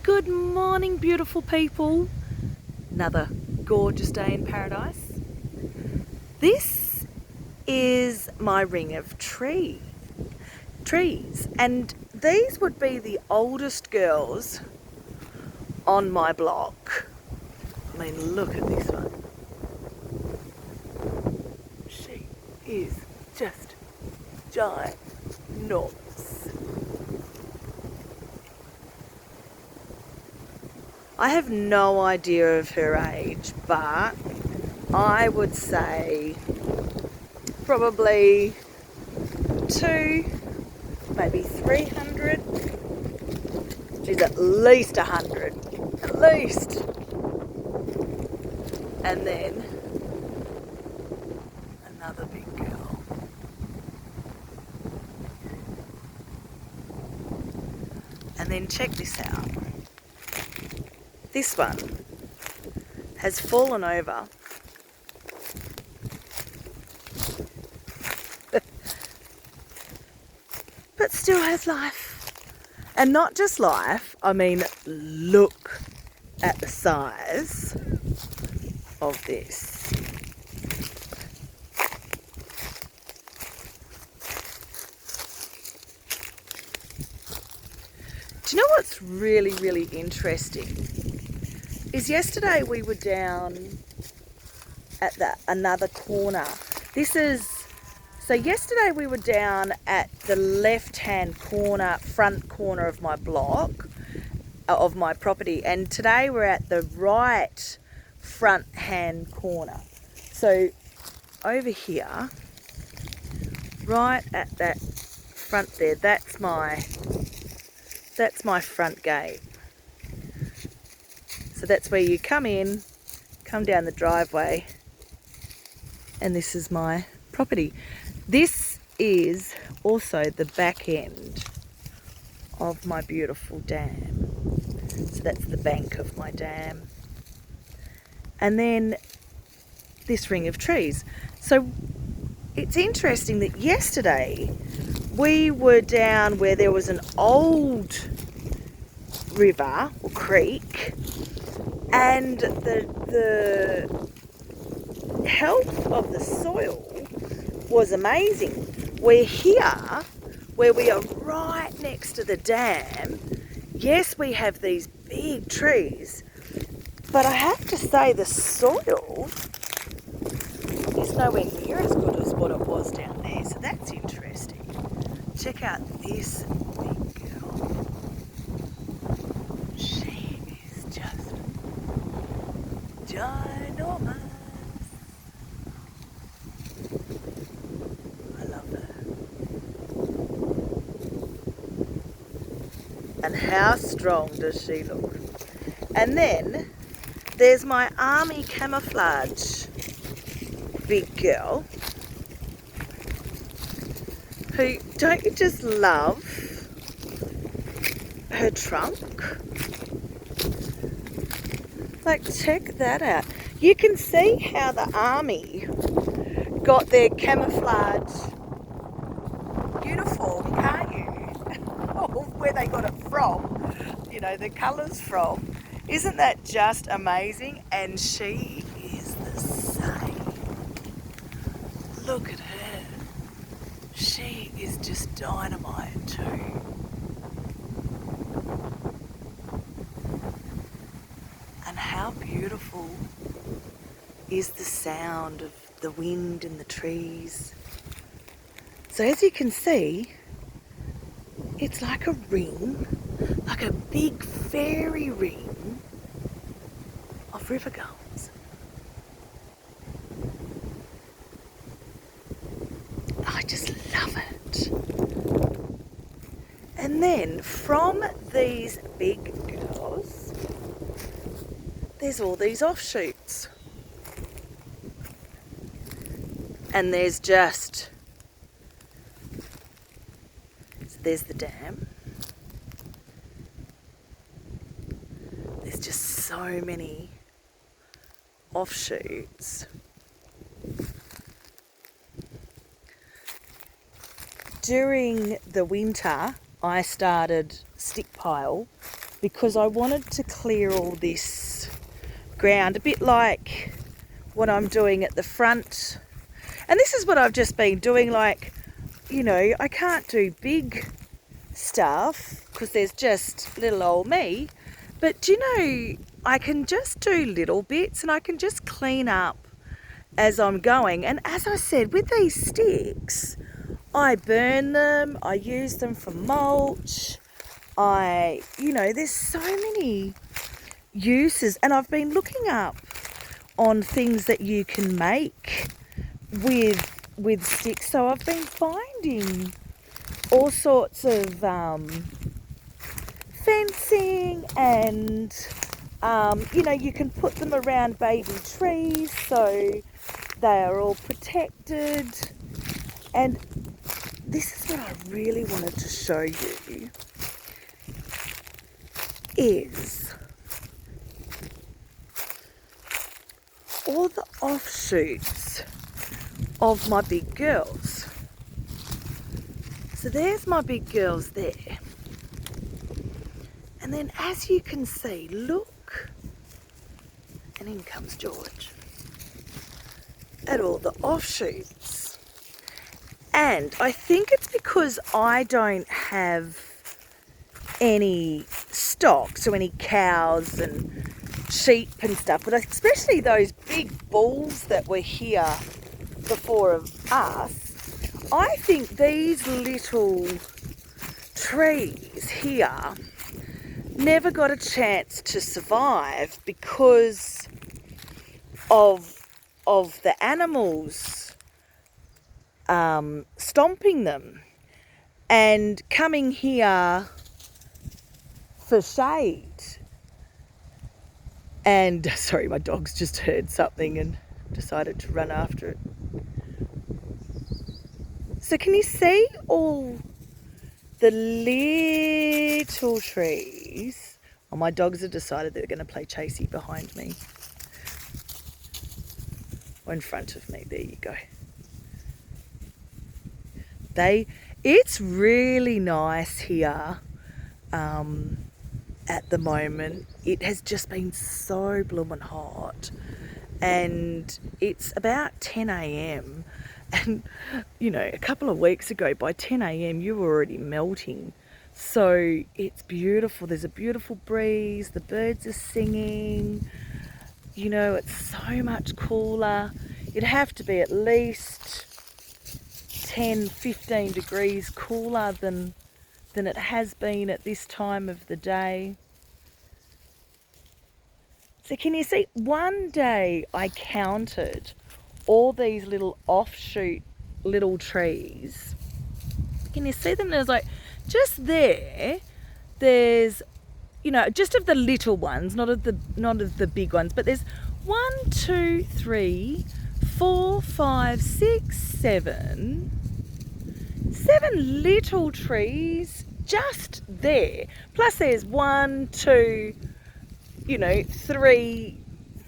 Good morning, beautiful people. Another gorgeous day in paradise. This is my ring of trees, and these would be the oldest girls on my block. I mean, look at this one. She is just ginormous. I have no idea of her age, but I would say probably 2, maybe 300. She's at least 100, at least. And then another big girl. And then check this out. This one has fallen over but still has life. And not just life, I mean, look at the size of this. Do you know what's really, really interesting? Is yesterday we were down at another corner. So yesterday we were down at the left-hand corner, front corner of my block, of my property, and today we're at the right front-hand corner. So over here, right at that front there, that's my front gate. So that's where you come in, come down the driveway, and this is my property. This is also the back end of my beautiful dam. So that's the bank of my dam. And then this ring of trees. So it's interesting that yesterday we were down where there was an old river or creek, and the health of the soil was amazing. We're here, where we are right next to the dam. Yes, we have these big trees, but I have to say the soil is nowhere near as good as what it was down there. So that's interesting. Check out this big girl. She is just ginormous. I love her. And how strong does she look? And then there's my army camouflage big girl, who, don't you just love her trunk? Like, check that out. You can see how the army got their camouflage uniform, can't you? Or where they got it from, you know, the colours from. Isn't that just amazing? And she is the same. Look at her. She is just dynamite too. And how beautiful is the sound of the wind in the trees. So as you can see, it's like a ring, like a big fairy ring of river gulls. I just love it. And then from these big girls, there's all these offshoots. And there's just, so there's the dam. There's just so many offshoots. During the winter, I started stick pile because I wanted to clear all this ground, a bit like what I'm doing at the front. And this is what I've just been doing, like, you know, I can't do big stuff because there's just little old me. But do you know, I can just do little bits and I can just clean up as I'm going. And as I said, with these sticks, I burn them, I use them for mulch. You know, there's so many uses. And I've been looking up on things that you can make with sticks. So I've been finding all sorts of fencing and, you know, you can put them around baby trees so they are all protected. And this is what I really wanted to show you, is all the offshoots of my big girls. So there's my big girls there. And then as you can see, look, and in comes George, at all the offshoots. And I think it's because I don't have any stock, so any cows and sheep and stuff, but especially those big bulls that were here before of us, I think these little trees here never got a chance to survive because of the animals stomping them and coming here for shade. And sorry, my dog's just heard something and decided to run after it. So can you see all the little trees? Oh, my dogs have decided they're going to play chasey behind me. Or in front of me. There you go. It's really nice here at the moment. It has just been so blooming hot. And it's about 10 a.m. And, you know, a couple of weeks ago, by 10 a.m, you were already melting. So it's beautiful. There's a beautiful breeze. The birds are singing. You know, it's so much cooler. It'd have to be at least 10, 15 degrees cooler than it has been at this time of the day. So can you see, one day I counted all these little offshoot little trees. Can you see them? There's like, just there's, you know, just of the little ones, not of the big ones, but there's 1, 2, 3, 4, 5, 6, 7 little trees just there. Plus there's 1, 2, you know, 3,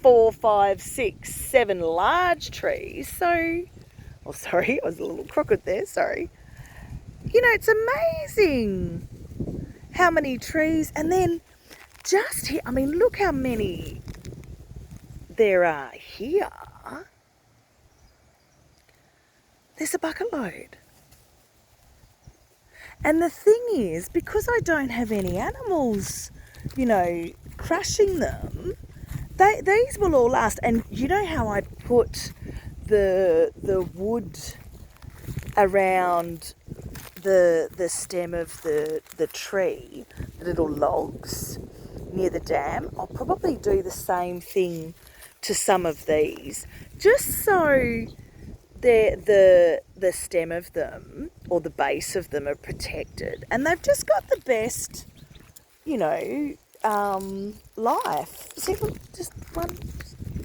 4, 5, 6, 7 large trees. So, oh sorry, I was a little crooked there, sorry. You know, it's amazing how many trees. And then just here, I mean, look how many there are here. There's a bucket load. And the thing is, because I don't have any animals, you know, crushing them, these will all last. And you know how I put the wood around the stem of the tree, the little logs near the dam? I'll probably do the same thing to some of these, just so the stem of them or the base of them are protected, and they've just got the best, you know, life. See, look, just one,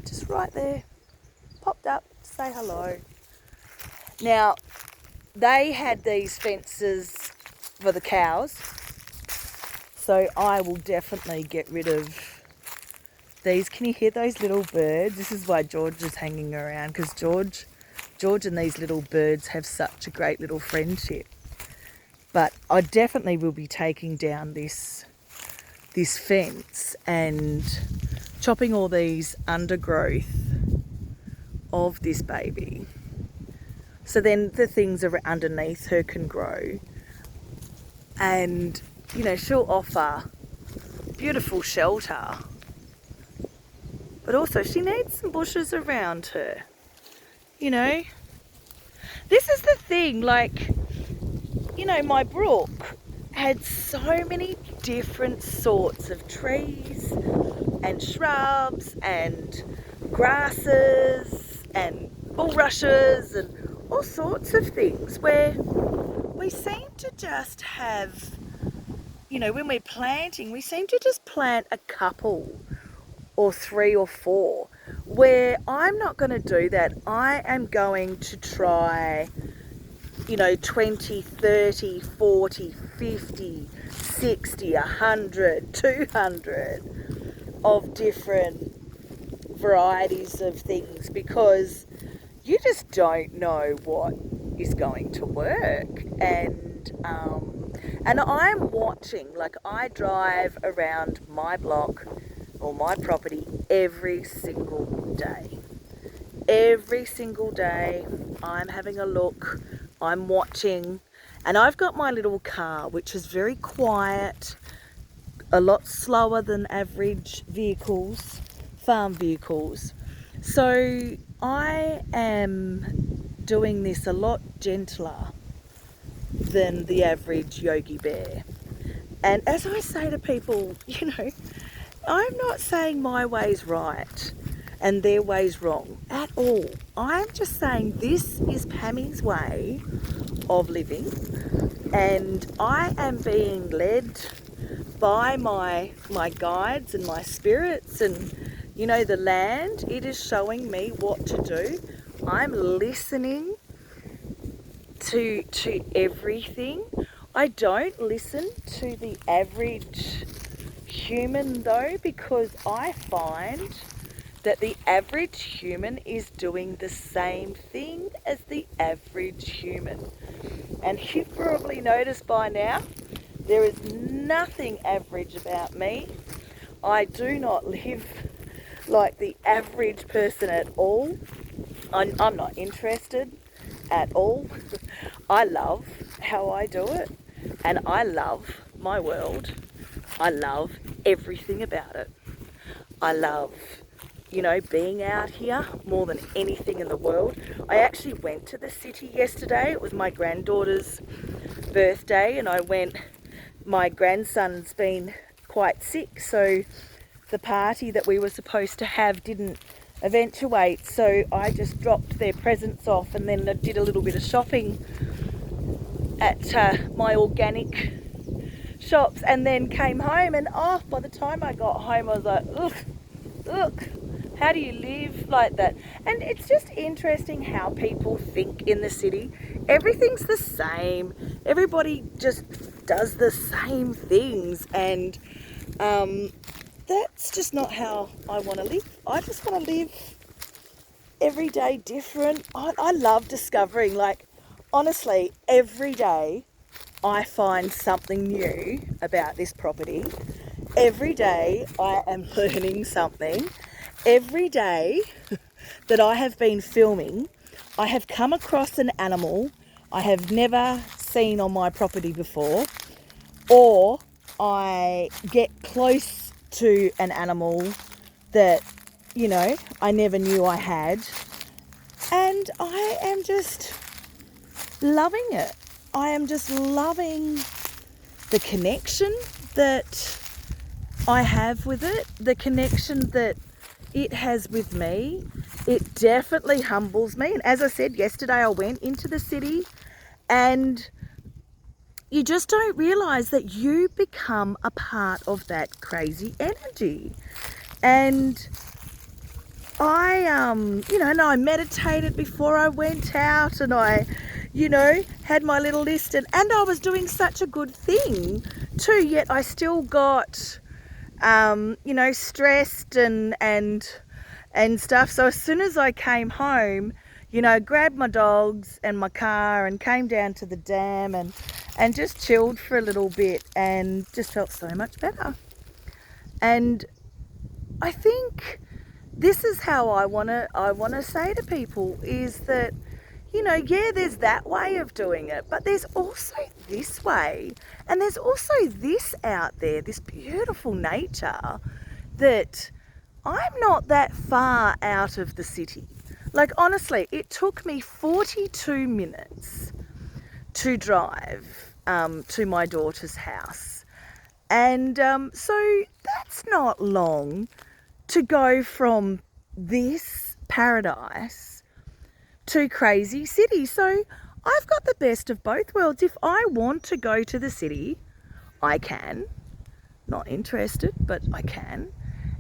just right there, popped up, say hello. Now, they had these fences for the cows, so I will definitely get rid of these. Can you hear those little birds? This is why George is hanging around, because George and these little birds have such a great little friendship. But I definitely will be taking down this this fence and chopping all these undergrowth of this baby. So then the things are underneath her can grow. And, you know, she'll offer beautiful shelter. But also she needs some bushes around her. You know, this is the thing, like, you know, my brook had so many different sorts of trees and shrubs and grasses and bulrushes and all sorts of things, where we seem to just have, you know, when we're planting, we seem to just plant a couple or 3 or 4, where I'm not going to do that. I am going to try, you know, 20, 30, 40, 50, 60, 100, 200 of different varieties of things, because you just don't know what is going to work. And I'm watching, like, I drive around my block or my property every single day. Every single day I'm having a look, I'm watching, and I've got my little car, which is very quiet, a lot slower than average vehicles, farm vehicles. So I am doing this a lot gentler than the average Yogi Bear. And as I say to people, you know, I'm not saying my way's right and their way's wrong at all. I'm just saying this is Pammy's way of living, and I am being led by my guides and my spirits, and, you know, the land. It is showing me what to do. I'm listening to everything. I don't listen to the average human though, because I find that the average human is doing the same thing as the average human. And you've probably noticed by now, there is nothing average about me. I do not live like the average person at all. I'm not interested at all. I love how I do it, and I love my world. I love everything about it. I love, you know, being out here more than anything in the world. I actually went to the city yesterday. It was my granddaughter's birthday, and I went. My grandson's been quite sick, so the party that we were supposed to have didn't eventuate, so I just dropped their presents off, and then I did a little bit of shopping at my organic shops, and then came home. And by the time I got home, I was like, look, how do you live like that? And it's just interesting how people think in the city. Everything's the same. Everybody just does the same things, and that's just not how I want to live. I just want to live every day different. I love discovering, like, honestly, every day I find something new about this property. Every day I am learning something. Every day that I have been filming, I have come across an animal I have never seen on my property before, or I get close to an animal that, you know, I never knew I had, and I am just loving it. I am just loving the connection that I have with it, the connection that it has with me. It definitely humbles me. And as I said yesterday, I went into the city, and you just don't realize that you become a part of that crazy energy. And I, you know, and I meditated before I went out, and I, you know, had my little list, and I was doing such a good thing too, yet I still got, you know, stressed and stuff. So as soon as I came home, you know, grabbed my dogs and my car and came down to the dam and just chilled for a little bit, and just felt so much better. And I think this is how I want to say to people is that, you know, yeah, there's that way of doing it, but there's also this way, and there's also this out there, this beautiful nature that I'm not that far out of the city. Like, honestly, it took me 42 minutes to drive to my daughter's house. And so that's not long to go from this paradise to crazy city. So I've got the best of both worlds. If I want to go to the city, I can. Not interested, but I can.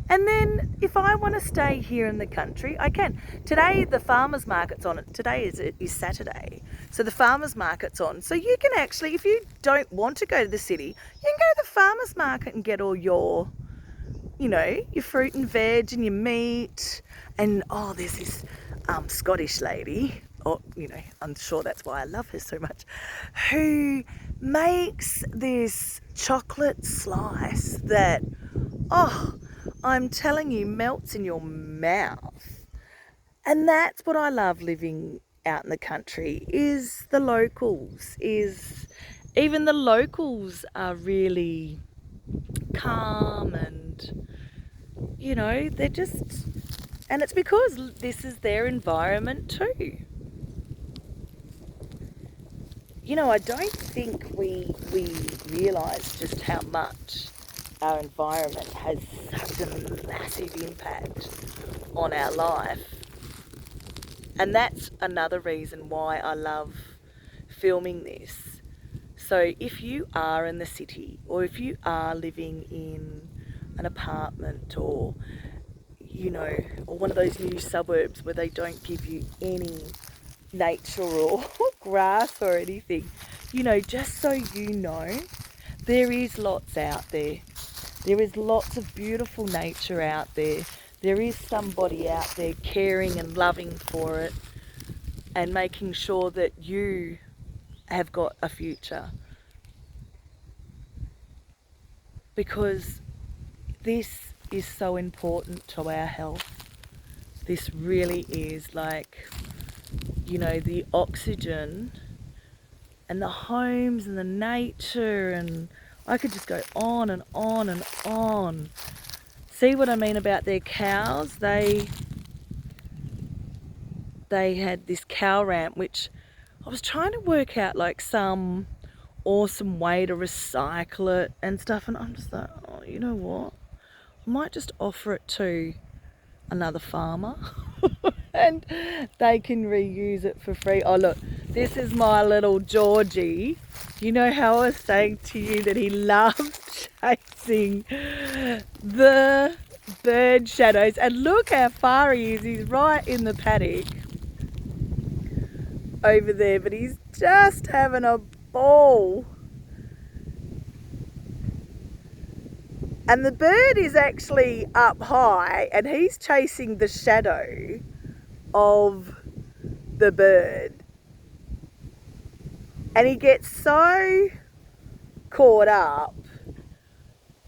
And then if I want to stay here in the country, I can. Today the farmers market's on. Today is Saturday. So the farmers market's on. So you can actually, if you don't want to go to the city, you can go to the farmers market and get all your, you know, your fruit and veg and your meat. And oh, there's this Scottish lady, oh, you know, I'm sure that's why I love her so much, who makes this chocolate slice that, oh, I'm telling you, melts in your mouth. And that's what I love living out in the country, is the locals, is even the locals are really calm and, you know, they're just, and it's because this is their environment too. You know, I don't think we realise just how much our environment has such a massive impact on our life. And that's another reason why I love filming this. So if you are in the city, or if you are living in an apartment, or, you know, or one of those new suburbs where they don't give you any nature or grass or anything, you know, just so you know, there is lots out there. There is lots of beautiful nature out there. There is somebody out there caring and loving for it and making sure that you have got a future. Because this is so important to our health. This really is, like, you know, the oxygen and the homes and the nature, and I could just go on and on and on. See what I mean about their cows? They had this cow ramp, which I was trying to work out like some awesome way to recycle it and stuff, and I'm just like, oh, you know what? I might just offer it to another farmer and they can reuse it for free. Oh look, this is my little Georgie. You know how I was saying to you that he loves chasing the bird shadows, and look how far he is. He's right in the paddock over there, but he's just having a ball. And the bird is actually up high and he's chasing the shadow of the bird. And he gets so caught up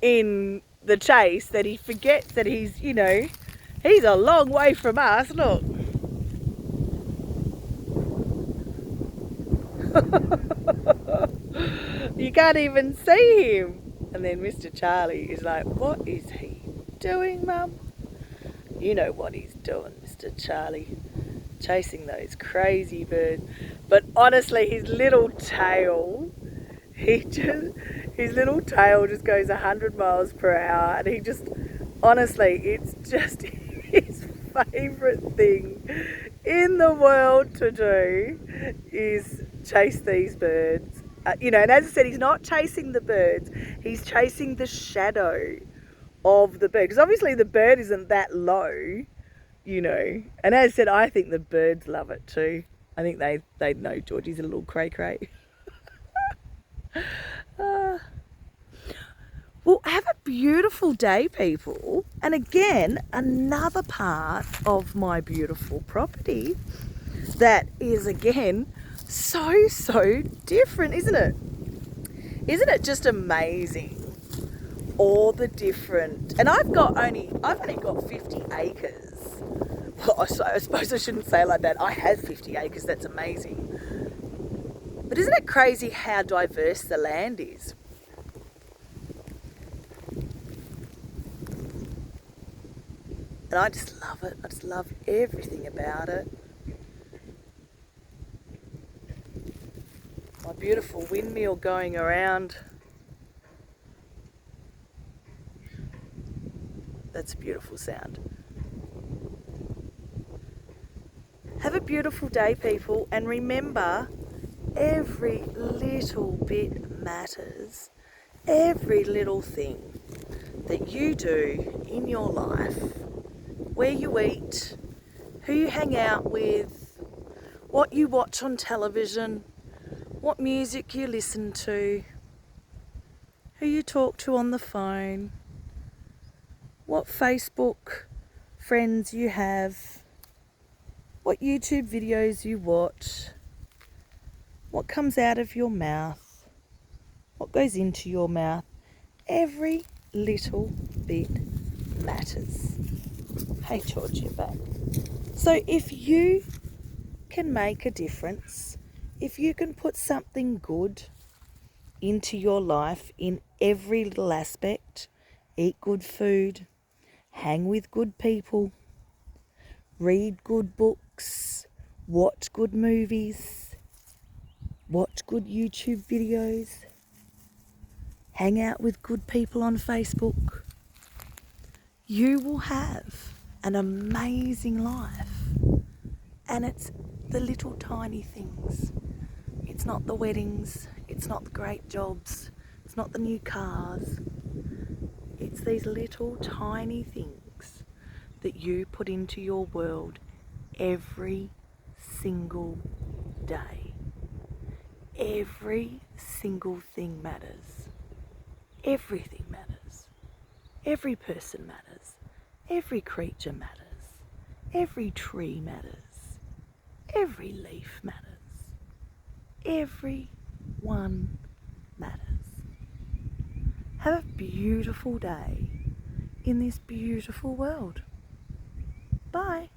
in the chase that he forgets that he's, you know, he's a long way from us. Look. You can't even see him. And then Mr. Charlie is like, what is he doing, Mum? You know what he's doing, Mr. Charlie. Chasing those crazy birds. But honestly, his little tail, his little tail just goes 100 miles per hour. And he just, honestly, it's just his favourite thing in the world to do is chase these birds. You know, and as I said, he's not chasing the birds, he's chasing the shadow of the bird. Because obviously the bird isn't that low, you know. And as I said, I think the birds love it too. I think they know Georgie's a little cray-cray. Well, have a beautiful day, people. And again, another part of my beautiful property that is, again, so different, isn't it? Isn't it just amazing? all the different, and I've only got 50 acres. Well, I suppose I shouldn't say it like that. I have 50 acres, that's amazing. But isn't it crazy how diverse the land is? And I just love it. I just love everything about it. My beautiful windmill going around. That's a beautiful sound. Have a beautiful day, people, and remember, every little bit matters. Every little thing that you do in your life, where you eat, who you hang out with, what you watch on television, what music you listen to, who you talk to on the phone, what Facebook friends you have, what YouTube videos you watch, what comes out of your mouth, what goes into your mouth. Every little bit matters. Hey George, you're back. So if you can make a difference, if you can put something good into your life in every little aspect, eat good food, hang with good people, read good books, watch good movies, watch good YouTube videos, hang out with good people on Facebook, you will have an amazing life. And it's the little tiny things. It's not the weddings, it's not the great jobs, it's not the new cars. It's these little tiny things that you put into your world every single day. Every single thing matters. Everything matters. Every person matters. Every creature matters. Every tree matters. Every leaf matters. Every one matters. Have a beautiful day in this beautiful world. Bye.